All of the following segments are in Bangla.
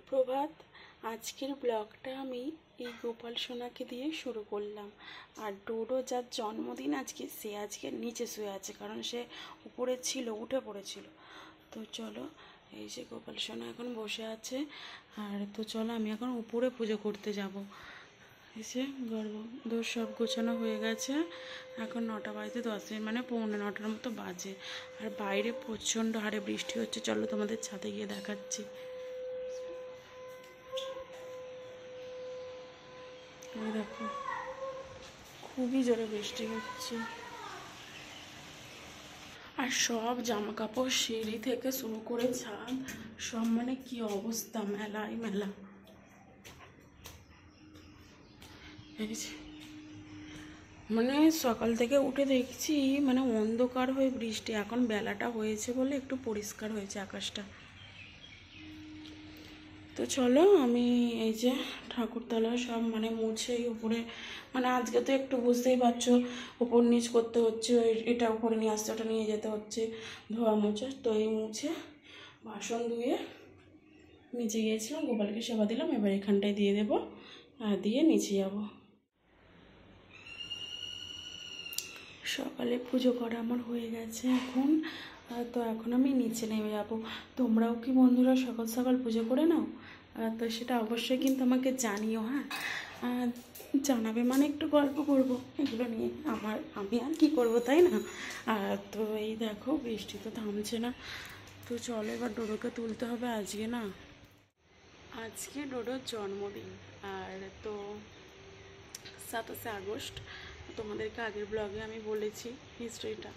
সুপ্রভাত। আজকের ব্লগটা আমি এই গোপাল সোনাকে দিয়ে শুরু করলাম। আর ডোডো যার জন্মদিন আজকে, সে আজকে নিচে শুয়ে আছে, কারণ সে উপরে ছিল, উঠে পড়েছিল। তো চলো, এই যে গোপাল সোনা এখন বসে আছে। আর তো চলো, আমি এখন উপরে পুজো করতে যাব। এসে গর্ভদোর সব গোছানো হয়ে গেছে। এখন 9টা বাজতে 10 মিনিট, মানে 9:45 মতো বাজে। আর বাইরে প্রচণ্ড হারে বৃষ্টি হচ্ছে। চলো তোমাদের ছাদে গিয়ে দেখাচ্ছি। এই দেখো, খুবই জোরে বৃষ্টি হচ্ছে। আর সব জামা কাপড়, সিঁড়ি থেকে শুরু করে ছাদ, সব মানে কি অবস্থা, মেলাই মেলা। মানে সকাল থেকে উঠে দেখছি মানে অন্ধকার হয়ে বৃষ্টি। এখন বেলাটা হয়েছে বলে একটু পরিষ্কার হয়েছে আকাশটা। তো চলো, আমি এই যে ঠাকুরতলা সব মানে মুছে উপরে, মানে আজকে তো একটু বুঝতেই পারছো উপর নিচ করতে হচ্ছে, এটা উপরে নিয়ে আসতে, ওটা নিয়ে যেতে হচ্ছে, ধোয়া মোছা। তো এই মুছে বাসন ধুয়ে নিচে গিয়েছিলাম, গোপালকে সেবা দিলাম। এবার এখানটায় দিয়ে দেবো, আর দিয়ে নিচে যাব। সকালে পুজো করা আমার হয়ে গেছে এখন। তো এখন আমি নিচে নেমে যাব। তোমরাও কি বন্ধুরা সকাল সকাল পুজো করে নাও? তো সেটা অবশ্যই কিন্তু আমাকে জানিও। হ্যাঁ, জানাবে, মানে একটু গল্প করব এগুলো নিয়ে। আমি আর কি করব, তাই না? তো এই দেখো, বৃষ্টি তো থামছে না। তো চলো, এবার ডোডোকে তুলতে হবে আজকে। না, আজকে ডোডোর জন্মদিন। আর তো 27শে আগস্ট। তোমাদেরকে আগের ব্লগে আমি বলেছি হিস্ট্রিটা।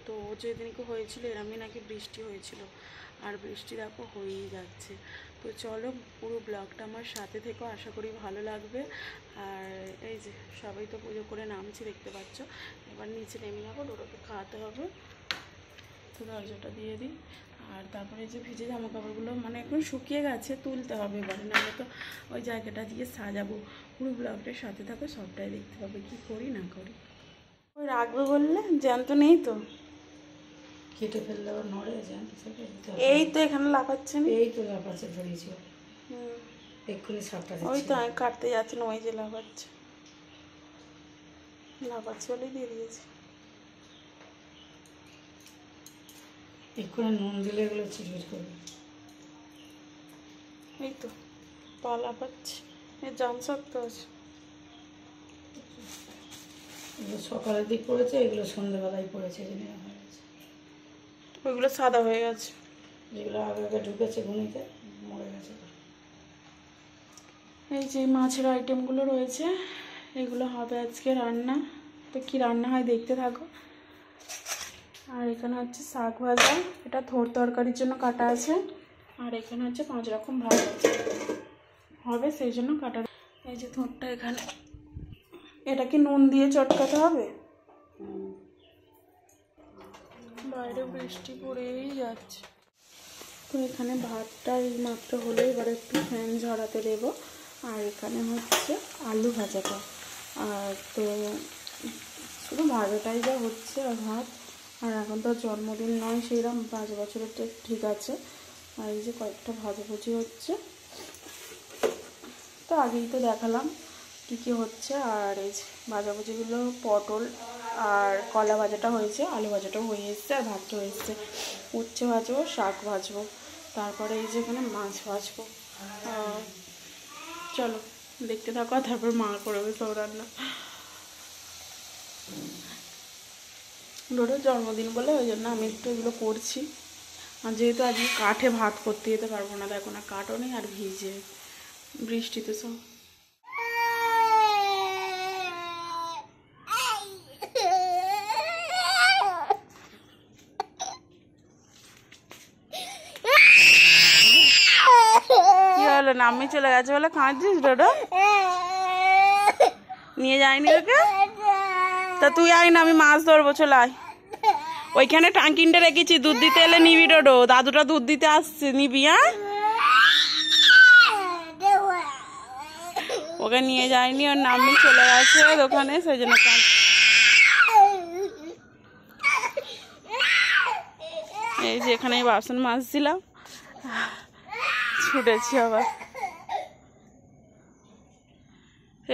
তো যেদিনকে হয়েছিল এরমই নাকি বৃষ্টি হয়েছিল। আর বৃষ্টি দেখো হয়েই যাচ্ছে। তো চলো, পুরো ব্লগটা আমার সাথে থেকেও, আশা করি ভালো লাগবে। আর এই যে সবাই তো পুজো করে নামছি, দেখতে পাচ্ছ। এবার নিচে নেমে যাবো, ডোডোকে খাওয়াতে হবে। তো দরজাটা দিয়ে দিই। আর তারপরে যে ভিজে জামা কাপড়গুলো মানে এখন শুকিয়ে গেছে, তুলতে হবে এবার, নাহলে তো ওই জায়গাটা দিয়ে সাজাবো। পুরো ব্লগটার সাথে থাকো, সবটাই দেখতে পাবে কি করি না করি। ওই রাখবে বললে, জ্যান্ত নেই তো, কেটে ফেললে আবার নড়ে জ্যান্ত থাকে। এই তো এখানে লাফাচ্ছে না, এই তো লাফাচ্ছে, ধরেছি এক্ষুনি সাপটা। ওই তো আমি কাটতে যাচ্ছি না, ওই যে লাফাচ্ছে বলেই দিয়ে দিয়েছি। এক্ষুনি নুন দিলে এগুলো চিটচিট করবে। এই তো পা লাফাচ্ছে, এর জাম শক্ত আছে। এগুলো সকালের দিক পড়েছে, এগুলো সন্ধ্যেবেলায় পড়েছে, ওইগুলো সাদা হয়ে গেছে। যেগুলো আগে আগে ঢুকেছে ঘুনিতে, মরে গেছে। এই যে মাছের আইটেমগুলো রয়েছে, এগুলো হবে আজকে রান্না। তো কি রান্না হয় দেখতে থাকো। আর এখানে হচ্ছে শাক ভাজা, এটা থোড় তরকারির জন্য কাটা আছে। আর এখানে হচ্ছে 5 রকম ভাজা হবে, সেই জন্য কাটা। এই যে থোড়টা এখানে, এটা কি নুন দিয়ে চটকাতে হবে? বাইরে বৃষ্টি পড়েই যাচ্ছে। তো এখানে ভাতটা এই মাত্র হলে, এবার একটু ফ্যান ঝরাতে দেবো। আর এখানে হচ্ছে আলু ভাজাটা। আর তো শুধু ভাজাটাই যা হচ্ছে, আর ভাত। আর এখন তো জন্মদিন নয় সেইরকম, 5 বছরেরটা ঠিক আছে। আর এই যে কয়েকটা ভাজাভুজি হচ্ছে, তো আগেই তো দেখালাম কী কী হচ্ছে। আর এই যে ভাজাভুজিগুলো, পটল আর কলা ভাজাটা হয়েছে, আলু ভাজাটাও হয়ে এসছে, আর ভাতটা হয়ে এসছে। উচ্ছে ভাজবো, শাক ভাজবো, তারপরে এই যে এখানে মাছ ভাজবো। চলো দেখতে থাকো, তারপর মা করবে সব রান্না। ডোডোর জন্মদিন বলে ওই জন্য আমি একটু এগুলো করছি। আর যেহেতু আজকে কাঠে ভাত করতে যেতে পারবো না, দেখো না, কাঠও নেই আর ভিজে বৃষ্টিতে সব। কি হলো, নামি চলে গেছে বলে কাঁদছিস ডোডো? নিয়ে যায়নি ওকে? তা তুই আয় না, আমি মাছ ধরবো, চলে আয়। ওইখানে টাঙ্কিনটা রেখেছি, দুধ দিতে এলে নিবি ডোডো। দাদুটা দুধ দিতে আসছে, নিবি? হ্যাঁ, ওকে নিয়ে যায়নি, ওর নামি চলে গেছে ওখানে, সেই জন্য। এই যে এখানে বাসন মাজছিলাম, ছুটেছি আবার।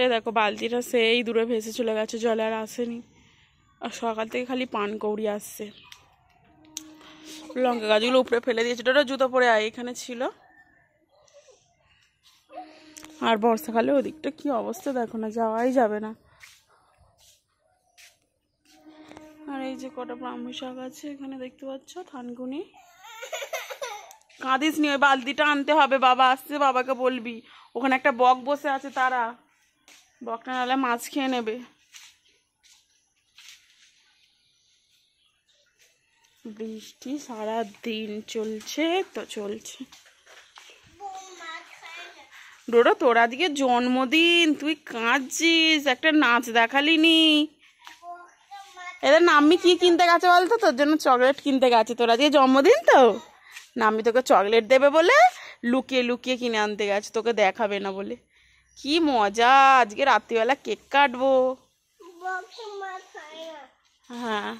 এই দেখো বালতিটা সেই দূরে ভেসে চলে গেছে, জলে আর আসেনি। আর সকাল থেকে খালি পানকৌড়ি আসছে। লঙ্কা গাছগুলো উপরে ফেলে দিয়েছে, ওটা জুতো পরে আয় এখানে ছিল। আর বর্ষাকালে ওদিকটা কি অবস্থা দেখো না, যাওয়াই যাবে না। আর এই যে কটা ব্রাহ্মী শাক আছে এখানে দেখতে পাচ্ছ, থানকুনি। কাঁদিস নি, ওই বালতিটা আনতে হবে, বাবা আসছে, বাবাকে বলবি। ওখানে একটা বক বসে আছে, তারা বকটা নাহলে মাছ খেয়ে নেবে। বৃষ্টি সারা দিন চলছে তো চলছে। ডোডো তোর আজকে জন্মদিন, তুই কাঁদছিস, একটা নাচ দেখালি নি। এদের নাম্মি কি কিনতে গেছে বলতো, তোর জন্য চকলেট কিনতে গেছে। তোর আজকে জন্মদিন তো, নাম্মি তোকে চকলেট দেবে বলে লুকিয়ে লুকিয়ে কিনে আনতে গেছে, তোকে দেখাবে না বলে। কি মজা, আজকে রাত্রিবেলা কেক কাটবো। হ্যাঁ,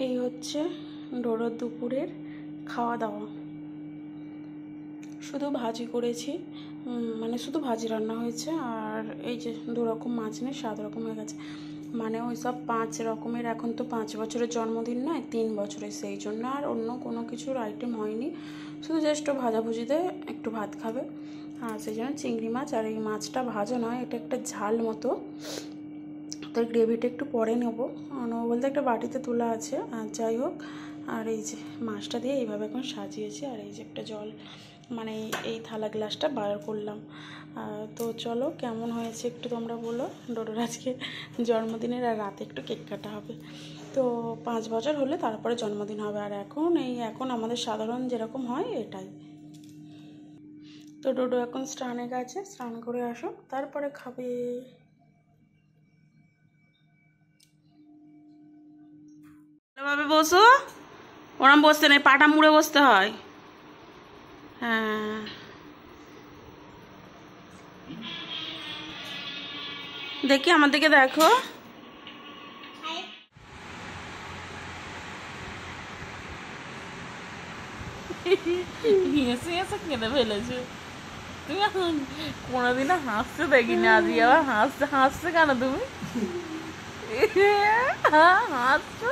এই হচ্ছে ডোডোর দুপুরের খাওয়া দাওয়া। শুধু ভাজি করেছি, মানে শুধু ভাজি রান্না হয়েছে। আর এই যে 2 রকম মাছ নিয়ে 7 রকম হয়ে গেছে। মানে ওই সব 5 রকমের, এখন তো 5 বছরের জন্মদিন নয়, 3 বছরের, সেই জন্য আর অন্য কোনো কিছুর আইটেম হয়নি। শুধু জাস্ট ভাজাভুজিতে একটু ভাত খাবে। আর সেই জন্য চিংড়ি মাছ। আর এই মাছটা ভাজা নয়, এটা একটা ঝাল মতো, তো গ্রেভিটা একটু পরে নেবো বলতে একটা বাটিতে তোলা আছে। আর যাই হোক, আর এই যে মাছটা দিয়ে এইভাবে এখন সাজিয়েছি। আর এই যে একটা জল, মানে এই থালা গ্লাসটা বার করলাম। তো চলো কেমন হয়েছে একটু তোমরা বলো। ডোডোর আজকে জন্মদিনের, আর রাতে একটু কেক কাটা হবে। তো 5 বছর হলে তারপরে জন্মদিন হবে। আর এখন আমাদের সাধারণ যেরকম হয় এটাই। তো ডোডো এখন স্নানে গেছে, স্নান করে আসো তারপরে খাবে। ভালোভাবে বসো, ওরম বসতে নেই, পাটা মুড়ে বসতে হয়। হ্যাঁ, দেখি আমার দিকে দেখো। হেসে হেসে কেঁদে ফেলেছো তুমি। এখন কোনোদিনও হাসতে দেখিনি, আজকে আবার হাসছে কেন তুমি? হাসছো,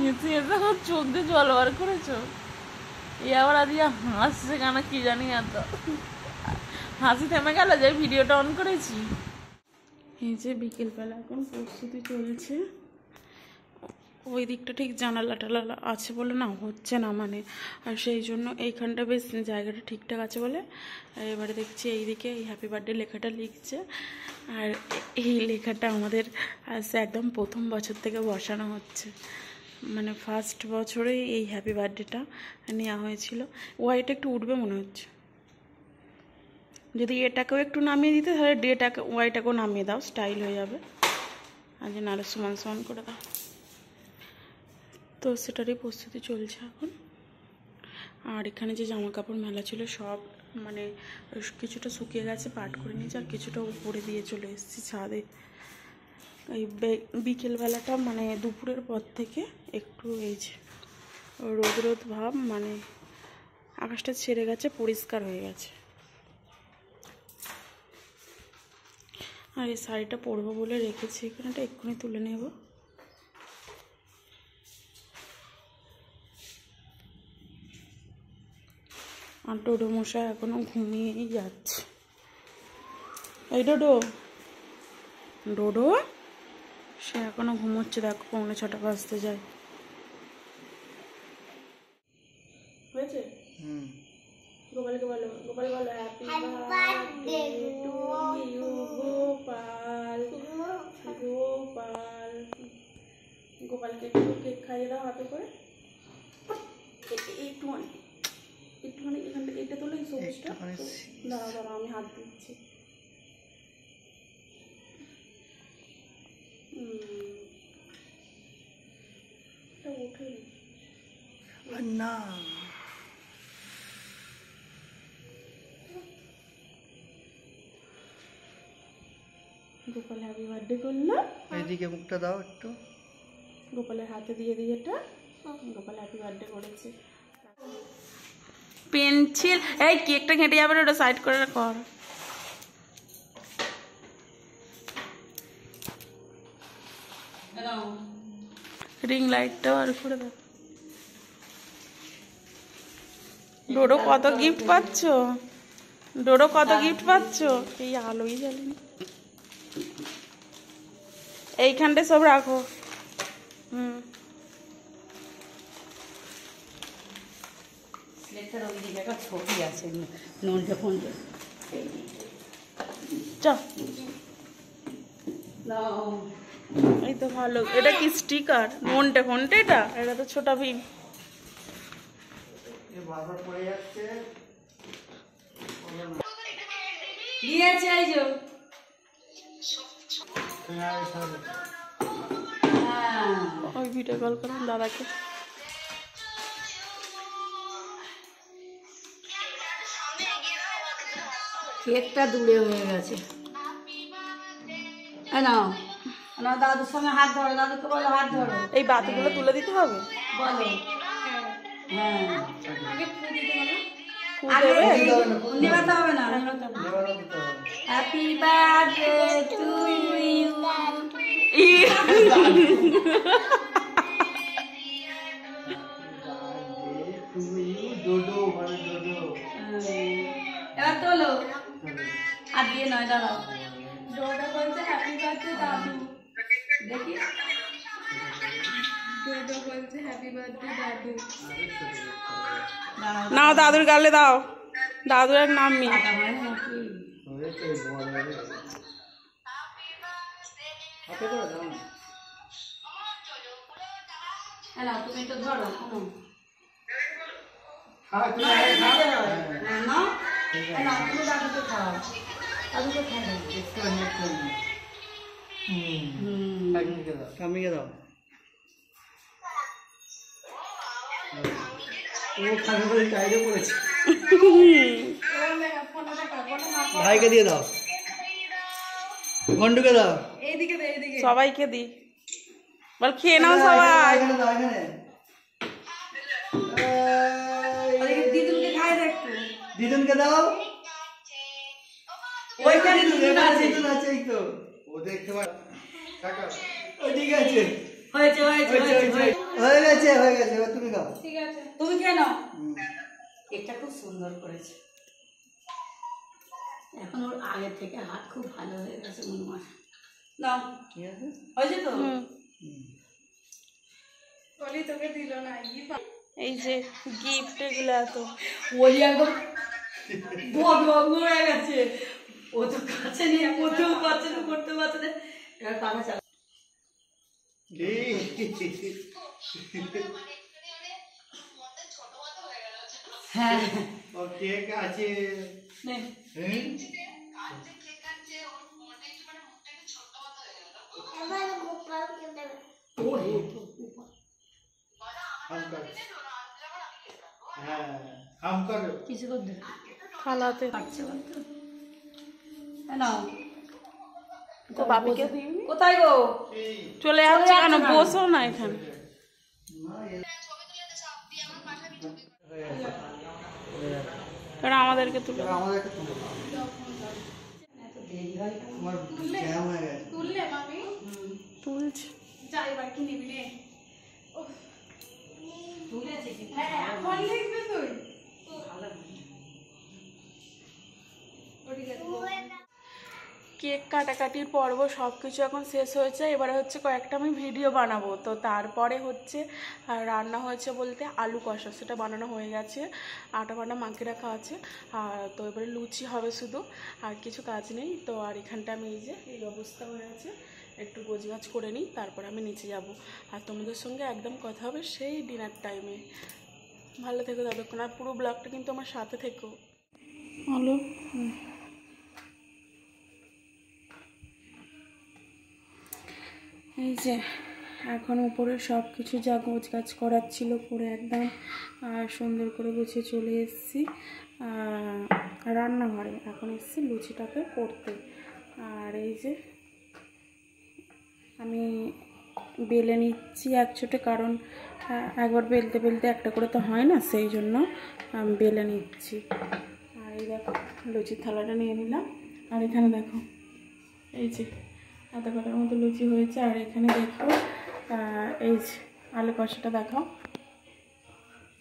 হেসে হেসে আমার চোখ দিয়ে জল বার করেছো। এ আবার আজকে হাসছে কেন কি জানি, এত হাসি থেমে গেল যে ভিডিওটা অন করেছি। এই যে বিকেলবেলা এখন প্রস্তুতি চলছে। ওই দিকটা ঠিক জানালা টালা আছে বলে না হচ্ছে না, মানে আর সেই জন্য এইখানটা বেশ জায়গাটা ঠিকঠাক আছে বলে। আর এবারে দেখছি এইদিকে এই হ্যাপি বার্থডে লেখাটা লিখছে। আর এই লেখাটা আমাদের আজ একদম প্রথম বছর থেকে বসানো হচ্ছে, মানে ফার্স্ট বছরেই এই হ্যাপি বার্থডেটা নেওয়া হয়েছিল। ওয়াইটা একটু উঠবে মনে হচ্ছে, যদি এটাকেও একটু নামিয়ে দিতে তাহলে ওয়াইটাকেও নামিয়ে দাও, স্টাইল হয়ে যাবে। আর যে নাহলে সমান সমান করে দাও। তো সেটারই প্রস্তুতি চলছে এখন। আর এখানে যে জামা কাপড় মেলা ছিল সব, মানে কিছুটা শুকিয়ে গেছে, পাট করে নিয়েছি, আর কিছুটা উপরে দিয়ে চলে এসেছি ছাদে। এই বিকেলবেলাটা মানে দুপুরের পর থেকে একটু এই যে রোদ রোদ ভাব, মানে আকাশটা ছেড়ে গেছে, পরিষ্কার হয়ে গেছে। আর এই শাড়িটা পরবো বলে রেখেছি এখানেটা, এক্ষুনি তুলে নেব। আর ডোডো মশাই এখনো ঘুমিয়েই যাচ্ছে। এই ডোডো, ডোডো সে এখনো ঘুমোচ্ছে, দেখো 6:45 বাজতে যায়। হয়েছে? গোপালকে বলো, গোপাল বলো happy birthday to you Gopal. Gopal, গোপালকে একটু কেক খাইয়ে দাও হাতে করে। একটুখানি একটুখানি এখান থেকে এটা তোলো, এই সবুজটা দাঁড়াও দাঁড়াও আমি হাত দিচ্ছি। উঠে না গোপাল হ্যাপি বার্থডে করলো। এইদিকে মুখটা দাও একটু, গোপালের হাতে দিয়ে দিয়ে এটা গোপাল হ্যাপি বার্থডে করেছে। পেন্সিল, এই কেকটা ঘেঁটে যাবে, ওটা সাইড করে কর। রিং লাইটটাও আর করে দাও। ডোডো কত গিফট পাচ্ছ, ডোডো কত গিফট পাচ্ছ। এই আলোই জ্বালিনি, এইখানটা সব রাখো। ছবি আছে নোনটা ফোনটা এই তো ভালো। এটা কি স্টিকার? নোনটে ফোনটে, এটা তো ছোটা ভীম। ওই ভিডিও কল করুন দাদাকে। কেকটা দূরে হয়ে গেছে। নাও নাও, দাদুর সঙ্গে হাত ধরো, দাদুকে বলো হাত ধরো। এই বাতিগুলো তুলে দিতে হবে, বলো। হ্যাঁ, নিবাতে হবে না। Happy birthday to you. এবার তোলো, আর দিয়ে নয়, দাঁড়াও। ডোডো বলছে হ্যাপি বার্থডে দাদু। দেখি, ডোডো বলছে হ্যাপি বার্থডে দাদু। নাও দাদুর গালে দাও, দাদুর এক নাম মি। তুমি তো ধরো, দাদুকে খাও, দাদুকে খাও। দাও ভাইকে দিয়ে দাও, ঘন্টুকে দাও, এইদিকে দে, এইদিকে সবাইকে দি, বল খেয়ে নাও সবাই। দিদুনকে খাই দেখো, দিদুনকে দাও। ওইখানে দিদুন আছে, এই তো ও দেখতে পারে। ও ঠিক আছে, হয়েছে হয়ে গেছে। এবার তুমি খাও। ঠিক আছে, তুমি খেয়ে নাও। এটা খুব সুন্দর করেছে। এখন ওর আগে থেকে হাত খুব ভালো হয়ে গেছে মনে হয়। নাও, ঠিক আছে, হয়েছে তো। ওলি তোকে দিল না এই যে গিফট এগুলো এত, ওলি একদম ভগভগ হয়ে গেছে। ও তো কাছে নিয়ে পড়তেও পারছে না, করতে পারছে না। এবার পাখা চালা। হ্যাঁ, কেক আছে। কিছু করতে খালাতে তো বাপিকে কোথায় গো? চলে যাচ্ছে কেন? বসো না এখানে। কারণ আমাদেরকে তুলে তুলছি। কেক কাটাকাটির পর্ব সব কিছু এখন শেষ হয়েছে। এবারে হচ্ছে কয়েকটা আমি ভিডিও বানাবো। তো তারপরে হচ্ছে রান্না হয়েছে বলতে আলু কষা, সেটা বানানো হয়ে গেছে, আটা বাটা মাখিয়ে রাখা আছে। আর তো এবারে লুচি হবে শুধু, আর কিছু কাজ নেই। তো আর এখানটা আমি এই যে এই অবস্থা হয়ে আছে, একটু গোছগাছ করে নিই, তারপরে আমি নিচে যাব। আর তোমাদের সঙ্গে একদম কথা হবে সেই ডিনার টাইমে। ভালো থেকো ততক্ষণ, আর পুরো ব্লগটা কিন্তু আমার সাথে থেকো। হ্যালো, এই যে এখন উপরে সব কিছু যা গোছগাছ করার ছিল করে একদম সুন্দর করে গুছিয়ে চলে এসেছি রান্নাঘরে। এখন এসেছি লুচিটাকে করতে। আর এই যে আমি বেলে নিচ্ছি এক ছোটে, কারণ একবার বেলতে বেলতে একটা করে তো হয় না, সেই জন্য বেলে নিচ্ছি। আর এই দেখো লুচির থালাটা নিয়ে নিলাম। আর এখানে দেখো এই যে এত কটার মতো লুচি হয়েছে। আর এখানে দেখো এই যে আলু কষাটা দেখাও।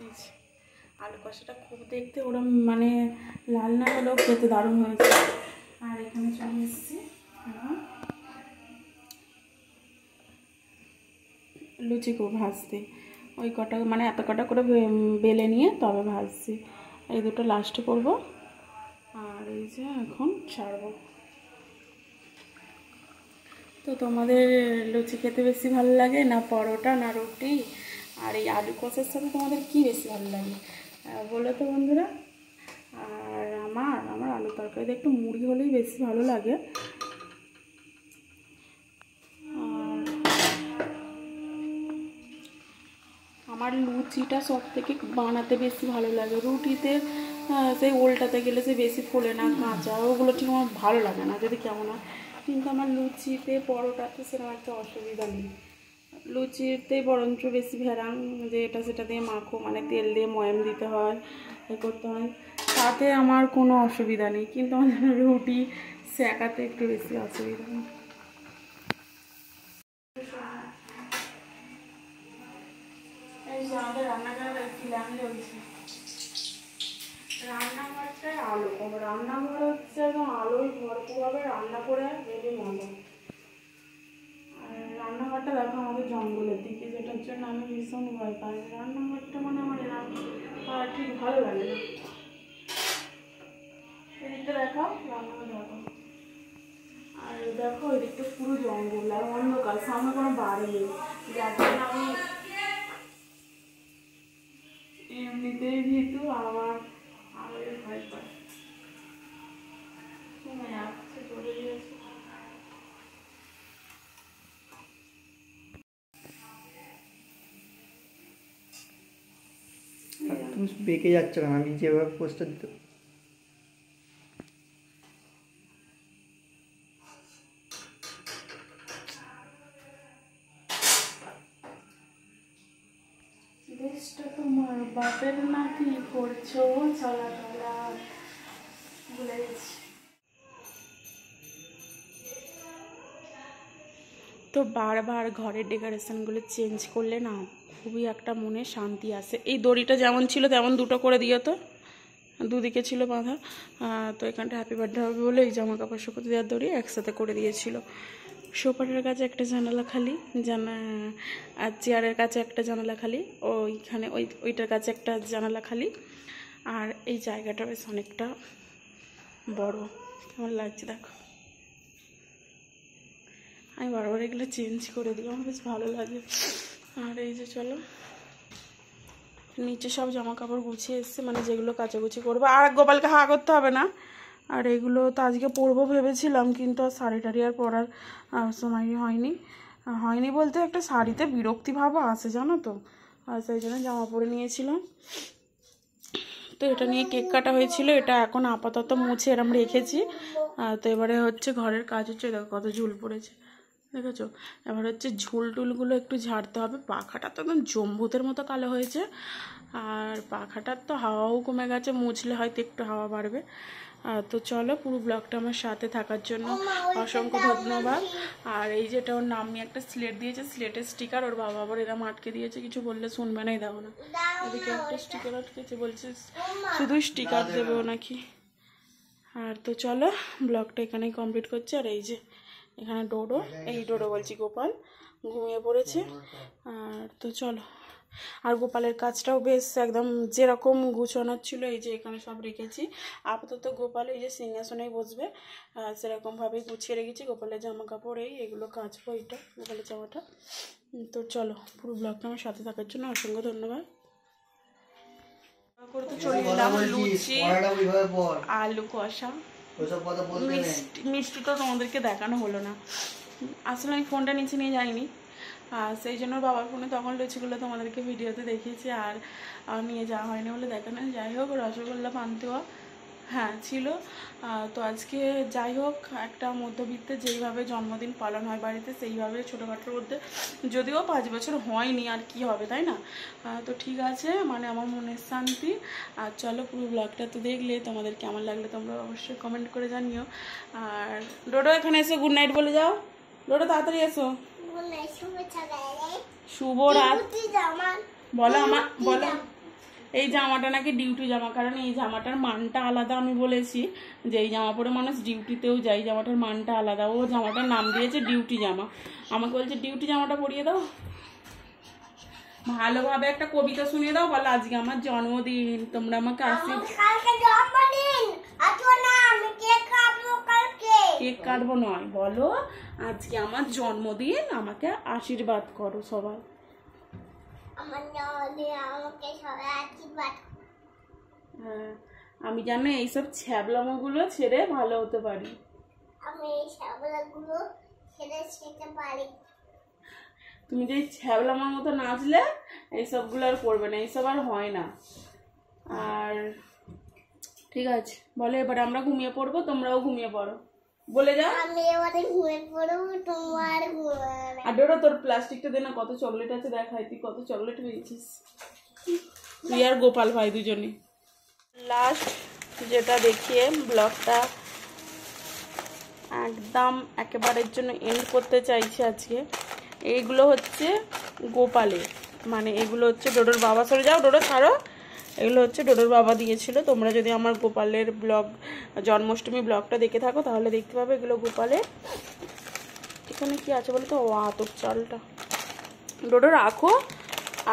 এই যে আলু কষাটা খুব দেখতে ওরম মানে লাল না হলেও খেতে দারুণ হয়েছে। আর এখানে চলে এসেছি এখন লুচি ভাজতে। ওই কটা মানে এত কটা করে বেলে নিয়ে তবে ভাজছি। এই দুটো লাস্টে করব। আর এই যে এখন ছাড়বো। তো তোমাদের লুচি খেতে বেশি ভালো লাগে না পরোটা না রুটি? আর এই আলু কষার সাথে তোমাদের কি বেশি ভালো লাগে বলো তো বন্ধুরা। আর আমার আলু তরকারিতে একটু মুড়ি হলেই বেশি ভালো লাগে। আমার লুচিটা সব থেকে বানাতে বেশি ভালো লাগে। রুটিতে সেই উল্টাতে গেলে সে বেশি ফোলে না, কাঁচা, ওগুলো ঠিক আমার ভালো লাগে না যদি কেমন হয়। কিন্তু আমার লুচিতে পরোটাতে সেরকম একটা অসুবিধা নেই। লুচিতে বরঞ্চ বেশি ভেরাং যে এটা সেটা দিয়ে মাখো, মানে তেল দিয়ে ময়াম দিতে হয়, এ করতে হয়, তাতে আমার কোনো অসুবিধা নেই। কিন্তু আমার রুটি সেঁকাতে একটু বেশি অসুবিধা নেই। এই যে আমাদের রান্নাঘরে প্ল্যান চলছে। রান্নাঘরটায় আলো, রান্নাঘর হচ্ছে একদম আলোয় ভরপুরভাবে রান্না করে বেশি মজা। আর রান্নাঘরটা দেখো আমাদের জঙ্গলের দিকে, যেটার জন্য আমি ভীষণ ভয় পাই। রান্নাঘরটা মানে আমার ঠিক ভালো লাগে না। এদিকটা দেখাও, রান্নাঘর দেখো। আর দেখো এদিকটা পুরো জঙ্গল আর অন্ধকার, সামনে কোনো বাড়ি নেই, যার জন্য আমি এমনিতেই ভীতু, আমার আরো ভয় পাই। চলে গিয়েছে। তুমি বেঁকে যাচ্ছ কেন? আমি যেভাবে পোস্টার দিতে দেশটা তোমার বাপের নাকি করছো চলাফেরা, ভুলে গেছি। তো বারবার ঘরের ডেকোরেশনগুলো চেঞ্জ করলে না খুবই একটা মনে শান্তি আসে। এই দড়িটা যেমন ছিল তেমন দুটো করে দিও তো, দুদিকে ছিল বাঁধা। তো এখানটা হ্যাপি বার্থডে হবে বলে এই জামা কাপড় শুকোতে দেওয়ার দড়ি একসাথে করে দিয়েছিল। সোফাটার কাছে একটা জানালা খালি, আর চেয়ারের কাছে একটা জানালা খালি, ওইখানে ওইটার কাছে একটা জানালা খালি। আর এই জায়গাটা বেশ অনেকটা বড়, কেমন লাগছে দেখো। আমি বারবার এগুলো চেঞ্জ করে দিই, আমার বেশ ভালো লাগে। আর এই যে চলো নিচে সব জামা কাপড় গুছিয়ে এসছে, মানে যেগুলো কাচাকুচি করবো। আর গোপালকে হা করতে হবে না। আর এগুলো তো আজকে পরবো ভেবেছিলাম, কিন্তু আর শাড়ি টাড়ি আর পরার সময় হয়নি বলতে একটা শাড়িতে বিরক্তি ভাব আসে জানো তো, আর সেই জন্য জামা পরে নিয়েছিলাম। তো এটা নিয়ে কেক কাটা হয়েছিল, এটা এখন আপাতত মুছে এরম রেখেছি। তো এবারে হচ্ছে ঘরের কাজ হচ্ছে, দেখো কত ঝুল পড়েছে দেখেছো। এবার হচ্ছে ঝুল টুলগুলো একটু ঝাড়তে হবে। পাখাটা তো একদম জম্বুতের মতো কালো হয়েছে, আর পাখাটার তো হাওয়াও কমে গেছে, মুছলে হয়তো একটু হাওয়া বাড়বে। তো চলো পুরো ব্লগটা আমার সাথে থাকার জন্য অসংখ্য ধন্যবাদ। আর এই যেটা ওর নাম নিয়ে একটা স্লেট দিয়েছে, স্লেটের স্টিকার ওর বাবা আবার এরম আটকে দিয়েছে, কিছু বললে শুনবে না, দাও না। ওদিকে একটা স্টিকার আটকেছে, বলছে শুধু স্টিকার দেবেও নাকি। আর তো চলো ব্লগটা এখানেই কমপ্লিট করছি। আর এই যে এখানে ডোডো বলছি গোপাল ঘুমিয়ে পড়েছে। আর তো চলো, আর গোপালের কাজটাও বেশ একদম যেরকম গুছানোর ছিল এই যে এখানে সব রেখেছি। আপাতত গোপাল এই যে সিংহাসনেই বসবে, সেরকমভাবেই গুছিয়ে রেখেছি। গোপালের জামা কাপড় এগুলো কাচবো, এইটা গোপালের জামাটা। তো চলো পুরো ব্লগটা আমার সাথে থাকার জন্য অসংখ্য ধন্যবাদ। করে তো চলে এলাম, লুচি, আলু কষা, মিষ্টি তো তোমাদেরকে দেখানো হলো না। আসলে আমি ফোনটা নিচে নিয়ে যাইনি, সেই জন্য বাবার ফোনে তখন লুচিগুলো তোমাদেরকে ভিডিওতে দেখিয়েছি, আর নিয়ে যাওয়া হয়নি বলে দেখানো। যাই হোক রসগোল্লা, পান্তুয়া, হ্যাঁ ছিল। তো আজকে যাই হোক একটা মধ্যবিত্তে যেইভাবে জন্মদিন পালন হয় বাড়িতে সেইভাবে ছোটোখাটোর মধ্যে, যদিও 5 বছর হয়নি আর কি হবে তাই না। তো ঠিক আছে, মানে আমার মনের শান্তি। আর চলো পুরো ব্লগটা তো দেখলে, তোমাদের কেমন লাগলে তোমরা অবশ্যই কমেন্ট করে জানিও। আর ডোডো এখানে এসো, গুড নাইট বলে যাও। ডোডো তাড়াতাড়ি এসো। শুভ রাত বলো। আমার বলো, এই জামাটা নাকি ডিউটি জামা, কারণ এই জামাটার মানটা আলাদা। আমি বলেছি যে এই জামা পরে মানুষ ডিউটিতেও যায়, জামাটার মানটা আলাদা। ও জামাটার নাম দিয়েছে ডিউটি জামা, আমাকে বলছে ডিউটি জামাটা পরিয়ে দাও। ভালোভাবে একটা কবিতা শুনিয়ে দাও, বলো আজকে আমার জন্মদিন, তোমরা আমাকে কেক কাটবো নয়, বলো আজকে আমার জন্মদিন, আমাকে আশীর্বাদ করো সবাই। হ্যাঁ, আমি জানো এইসব ছ্যাবলামোগুলো ছেড়ে ভালো হতে পারি। তুমি যে ছ্যাবলামার মতো নাচলে এইসবগুলো আর করবে না, এইসব আর হয় না। আর ঠিক আছে, বলে এবারে আমরা ঘুমিয়ে পড়বো, তোমরাও ঘুমিয়ে পড়ো, বলে যাও। আর ডোরা তোর প্লাস্টিকটা দে না, কত চকলেট আছে দেখাই, তুই কত চকলেট পেয়েছিস তুই আর গোপাল ভাই দুজনে। লাস্ট যেটা দেখিয়ে ব্লগটা একদম একেবারের জন্য এন্ড করতে চাইছি আজকে, এইগুলো হচ্ছে গোপালের, মানে এগুলো হচ্ছে ডোডোর বাবা। সরে যাও ডোডো, ছাড়ো। এগুলো হচ্ছে ডোডোর বাবা দিয়েছিল। তোমরা যদি আমার গোপালের ব্লগ, জন্মাষ্টমী ব্লগটা দেখে থাকো তাহলে দেখতে পাবে এগুলো গোপালের। এখানে কি আছে বলো তো, আতপ চালটা ডোডো রাখো।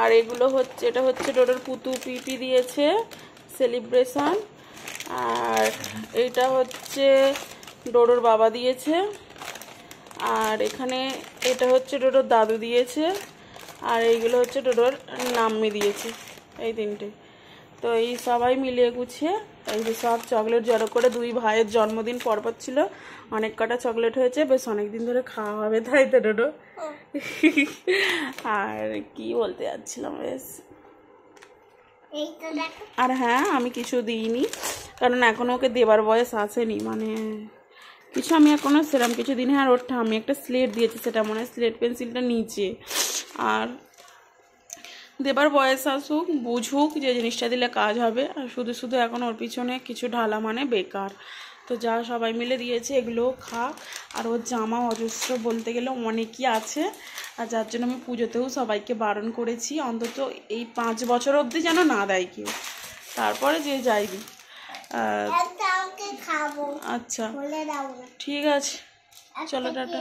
আর এগুলো হচ্ছে, এটা হচ্ছে ডোডোর পুতু পিপি দিয়েছে সেলিব্রেশন। আর এইটা হচ্ছে ডোডোর বাবা দিয়েছে। আর এখানে এটা হচ্ছে ডোডোর দাদু দিয়েছে। আর এইগুলো হচ্ছে ডোডোর নাম্মি দিয়েছে, এই তিনটে। তো এই সবাই মিলিয়ে গুছিয়ে এই যে সব চকলেট জড়ো করে, 2 ভাইয়ের জন্মদিন পরপর ছিল, অনেক কটা চকলেট হয়েছে, বেশ অনেকদিন ধরে খাওয়া হবে, তাই তো ডোডো? আর কি বলতে যাচ্ছিলাম বেশ, আর হ্যাঁ আমি কিছু দিইনি, কারণ এখনো ওকে দেবার বয়স আসেনি, মানে কিছু আমি এখনো সেরকম কিছু দিনে। আর ওর আমি একটা স্লেট দিয়েছি, সেটা মনে হয় স্লেট পেন্সিলটা নিচে। আর দেবার বয়স আসুক, বুঝুক যে জিনিসটা দিলে কাজ হবে। আর শুধু শুধু এখন ওর পিছনে কিছু ঢালা মানে বেকার। তো যা সবাই মিলে দিয়েছে এগুলো খা। আর ওর জামা অজস্র, বলতে গেলে অনেকই আছে। আর যার জন্য আমি পুজোতেও সবাইকে বারণ করেছি, অন্তত এই 5 বছর অবধি যেন না দেয় কেউ, তারপরে যে যাইবি। আচ্ছা ঠিক আছে, চলো টাটা।